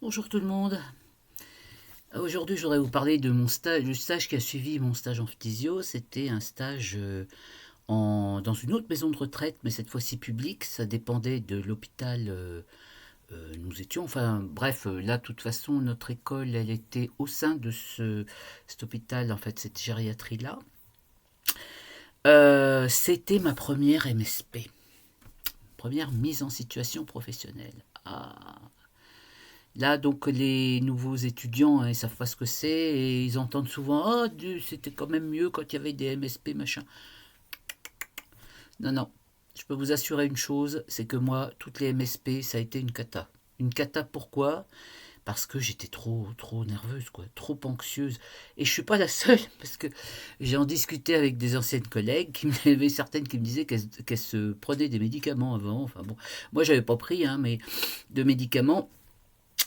Bonjour tout le monde. Aujourd'hui, je voudrais vous parler de mon stage, du stage qui a suivi mon stage en physio. C'était un stage dans une autre maison de retraite, mais cette fois-ci publique. Ça dépendait de l'hôpital nous étions. Enfin, bref, là, de toute façon, notre école, elle était au sein de cet hôpital, en fait, cette gériatrie-là. C'était ma première MSP, première mise en situation professionnelle. Ah, là, donc, les nouveaux étudiants, hein, ils savent pas ce que c'est et ils entendent souvent «Oh, c'était quand même mieux quand il y avait des MSP, machin». Non, non. Je peux vous assurer une chose, c'est que moi, toutes les MSP, ça a été une cata. Une cata, pourquoi? Parce que j'étais trop nerveuse, quoi, trop anxieuse. Et je suis pas la seule, parce que j'ai en discuté avec des anciennes collègues, qui il y avait certaines qui me disaient qu'elles se prenaient des médicaments avant. Enfin bon, moi j'avais pas pris, hein, mais de médicaments.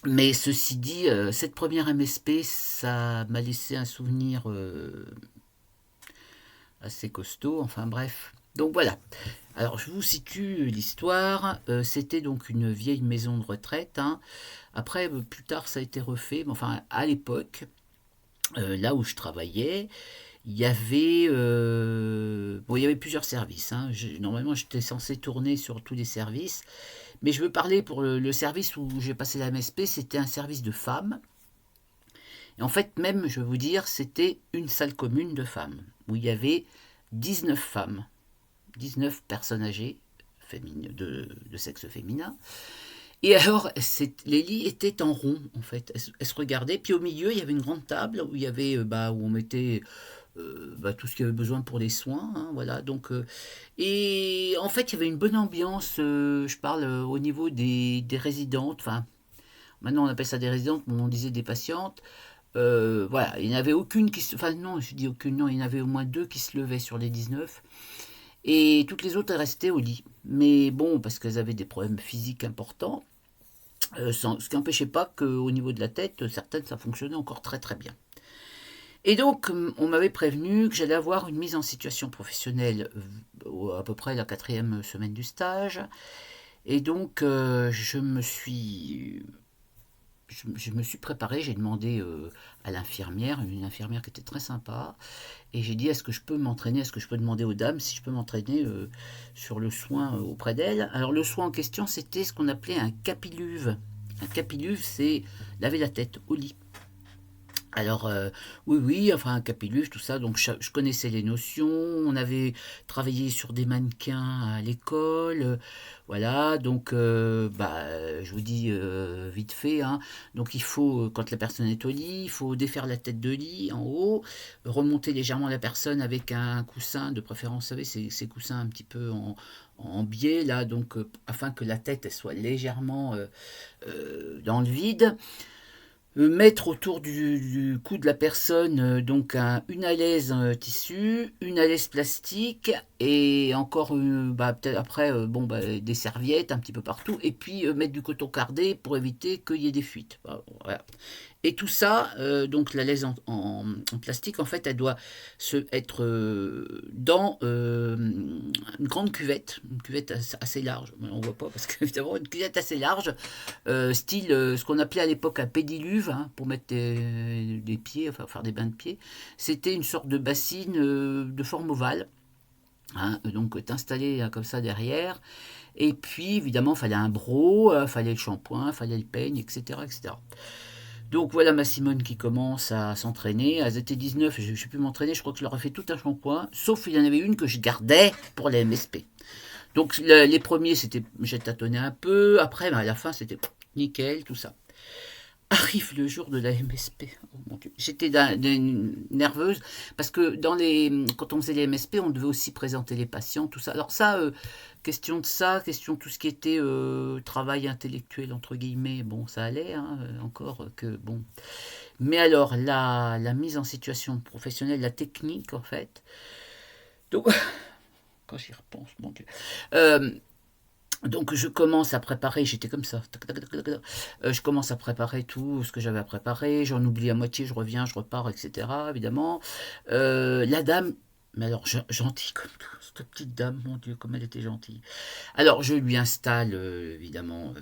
Mais ceci dit, cette première MSP, ça m'a laissé un souvenir assez costaud. Enfin bref. Donc voilà. Alors je vous situe l'histoire. C'était donc une vieille maison de retraite, hein. Après, plus tard, ça a été refait. Mais enfin, à l'époque, là où je travaillais, il y avait plusieurs services, hein. Normalement, j'étais censé tourner sur tous les services. Mais je veux parler pour le service où j'ai passé la MSP, c'était un service de femmes. Et en fait, même, je vais vous dire, c'était une salle commune de femmes, où il y avait 19 femmes, 19 personnes âgées, de sexe féminin. Et alors, les lits étaient en rond, en fait. Elles se regardaient. Puis au milieu, il y avait une grande table où il y avait, où on mettait tout ce qu'il y avait besoin pour les soins, hein, voilà. Donc, et en fait, il y avait une bonne ambiance. Je parle au niveau des résidentes. Enfin, maintenant on appelle ça des résidentes, mais on disait des patientes. Voilà, il n'y en avait aucune qui se... Enfin non, je dis aucune, non, il y en avait au moins deux qui se levaient sur les 19. Et toutes les autres elles restaient au lit. Mais bon, parce qu'elles avaient des problèmes physiques importants, ce qui n'empêchait pas qu'au niveau de la tête, certaines, ça fonctionnait encore très très bien. Et donc, on m'avait prévenu que j'allais avoir une mise en situation professionnelle à peu près la quatrième semaine du stage. Et donc, je me suis préparé, j'ai demandé à l'infirmière, une infirmière qui était très sympa, et j'ai dit est-ce que je peux m'entraîner, est-ce que je peux demander aux dames si je peux m'entraîner sur le soin auprès d'elles. Alors le soin en question, c'était ce qu'on appelait un capiluve. Un capiluve, c'est laver la tête au lit. Alors, oui, oui, enfin, un capiluve, tout ça, donc je connaissais les notions, on avait travaillé sur des mannequins à l'école, voilà, donc, je vous dis vite fait, hein, donc il faut, quand la personne est au lit, il faut défaire la tête de lit en haut, remonter légèrement la personne avec un coussin, de préférence, vous savez, ces coussins un petit peu en biais, là, donc, afin que la tête elle soit légèrement dans le vide. Mettre autour du cou de la personne donc une alaise tissu, une alaise plastique et encore peut-être après des serviettes un petit peu partout et puis mettre du coton cardé pour éviter qu'il y ait des fuites. Voilà. Et tout ça, donc la laisse en plastique, en fait, elle doit être dans une grande cuvette, une cuvette assez large. On ne voit pas parce qu'évidemment, une cuvette assez large, style ce qu'on appelait à l'époque un pédiluve, hein, pour mettre des pieds, enfin faire des bains de pieds. C'était une sorte de bassine de forme ovale. Hein, donc t'installer comme ça derrière. Et puis évidemment, il fallait un broc, il fallait le shampoing, il fallait le peigne, etc., etc. Donc voilà ma Simone qui commence à s'entraîner. Elles étaient 19, je n'ai pu m'entraîner, je crois que je leur ai fait tout un shampoing, sauf il y en avait une que je gardais pour les MSP. Donc les premiers, c'était, j'ai tâtonné un peu, après à la fin c'était nickel, tout ça. Arrive le jour de la MSP. Oh mon Dieu. J'étais nerveuse parce que quand on faisait les MSP, on devait aussi présenter les patients, tout ça. Alors ça, question de tout ce qui était travail intellectuel entre guillemets, bon, ça allait hein, encore que bon. Mais alors la mise en situation professionnelle, la technique en fait. Donc quand j'y repense, mon Dieu. Euh, donc je commence à préparer, j'étais comme ça. Je commence à préparer tout ce que j'avais à préparer, j'en oublie à moitié, je reviens, je repars, etc. Évidemment. La dame, Mais alors, gentille comme tout, cette petite dame, mon Dieu, comme elle était gentille. Alors, je lui installe, évidemment,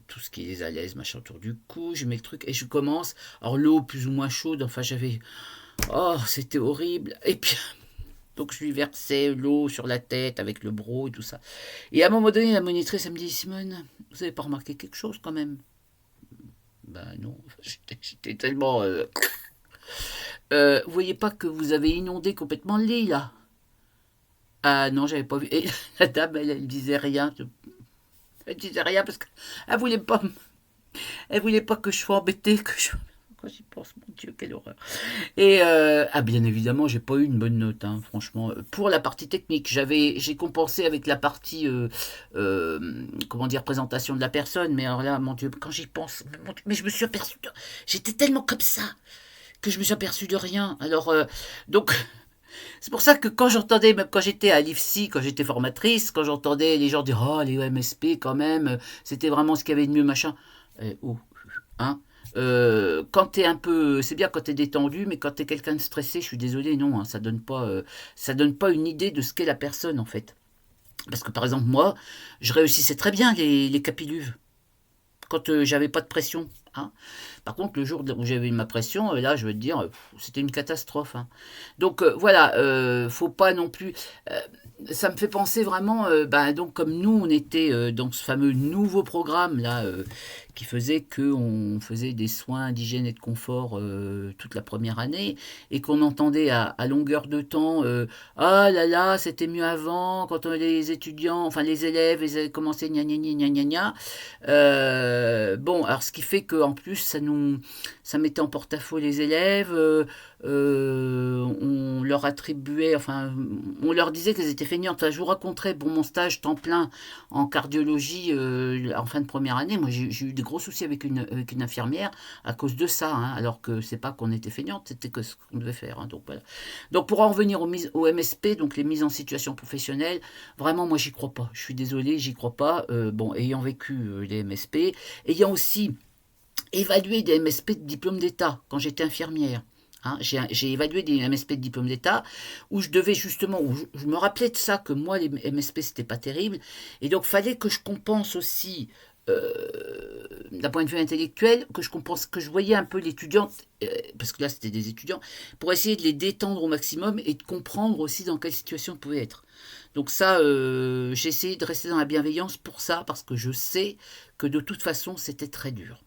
tout ce qui est les alaises, machin, autour du cou, je mets le truc, et je commence. Alors, l'eau plus ou moins chaude, enfin, j'avais... Oh, c'était horrible. Et puis, donc, je lui versais l'eau sur la tête avec le broc et tout ça. Et à un moment donné, la monitrice, elle me dit, Simone, vous avez pas remarqué quelque chose quand même? Ben non, j'étais tellement... vous voyez pas que vous avez inondé complètement le lit, là? Ah non, j'avais pas vu. Et la dame, elle disait rien. Elle disait rien parce qu'elle voulait pas, elle voulait pas que je sois embêtée, que je... Quand j'y pense, mon Dieu, quelle horreur. Et ah, bien évidemment, j'ai pas eu une bonne note, hein, franchement. Pour la partie technique, j'ai compensé avec la partie, comment dire, présentation de la personne. Mais alors là, mon Dieu, quand j'y pense, mais je me suis aperçu, j'étais tellement comme ça que je me suis aperçu de rien. Alors, donc, c'est pour ça que quand j'entendais, même quand j'étais à l'IFSI, quand j'étais formatrice, quand j'entendais les gens dire oh les MSP quand même, c'était vraiment ce qu'il y avait de mieux machin. Oh, hein. Quand t'es un peu, c'est bien quand t'es détendu, mais quand t'es quelqu'un de stressé, je suis désolé, non, hein, ça donne pas une idée de ce qu'est la personne en fait. Parce que par exemple moi, je réussissais très bien les capiluves quand j'avais pas de pression. Hein. Par contre, le jour où j'avais ma pression, là, je veux te dire, c'était une catastrophe. Hein. Donc voilà, faut pas non plus. euh, Ça me fait penser vraiment, donc comme nous, on était dans ce fameux nouveau programme là, qui faisait que on faisait des soins d'hygiène et de confort toute la première année, et qu'on entendait à longueur de temps, ah là là, c'était mieux avant, quand les étudiants, enfin les élèves, ils avaient commencé gna gna gna gna gna gna. Bon, alors ce qui fait qu'en plus, ça mettait en porte-à-faux les élèves, on leur attribuait, enfin, on leur disait qu'elles étaient feignantes. Enfin, je vous raconterai, pour mon stage temps plein en cardiologie en fin de première année, moi j'ai eu des gros soucis avec une infirmière à cause de ça, hein, alors que c'est pas qu'on était feignante, c'était que ce qu'on devait faire. Hein, donc voilà. Donc pour en revenir aux MSP, donc les mises en situation professionnelle, vraiment moi j'y crois pas. Je suis désolée, j'y crois pas. Bon, ayant vécu les MSP, ayant aussi évalué des MSP de diplôme d'État quand j'étais infirmière. Hein, j'ai évalué des MSP de diplôme d'État où je devais justement, où je me rappelais de ça, que moi les MSP c'était pas terrible, et donc fallait que je compense aussi d'un point de vue intellectuel, que je compense, que je voyais un peu l'étudiante, parce que là c'était des étudiants, pour essayer de les détendre au maximum et de comprendre aussi dans quelle situation ils pouvaient être. Donc ça, j'ai essayé de rester dans la bienveillance pour ça, parce que je sais que de toute façon c'était très dur.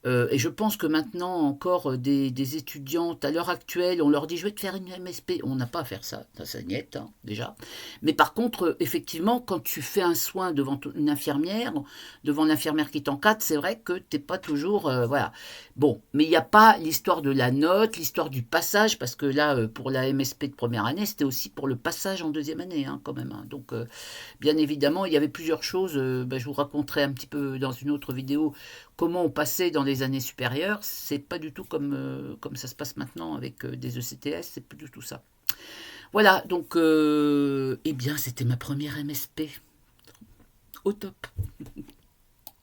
Et je pense que maintenant encore des étudiantes à l'heure actuelle, on leur dit je vais te faire une MSP. On n'a pas à faire ça, ça niette hein, déjà. Mais par contre, effectivement, quand tu fais un soin devant une infirmière, devant l'infirmière qui t'encadre, c'est vrai que t'es pas toujours voilà. Bon, mais il n'y a pas l'histoire de la note, l'histoire du passage, parce que là, pour la MSP de première année, c'était aussi pour le passage en deuxième année, hein, quand même. Hein. Donc, bien évidemment, il y avait plusieurs choses. Je vous raconterai un petit peu dans une autre vidéo comment on passait dans les années supérieures. C'est pas du tout comme ça se passe maintenant avec des ECTS, c'est plus du tout ça. Voilà, donc, eh bien, c'était ma première MSP. Au top.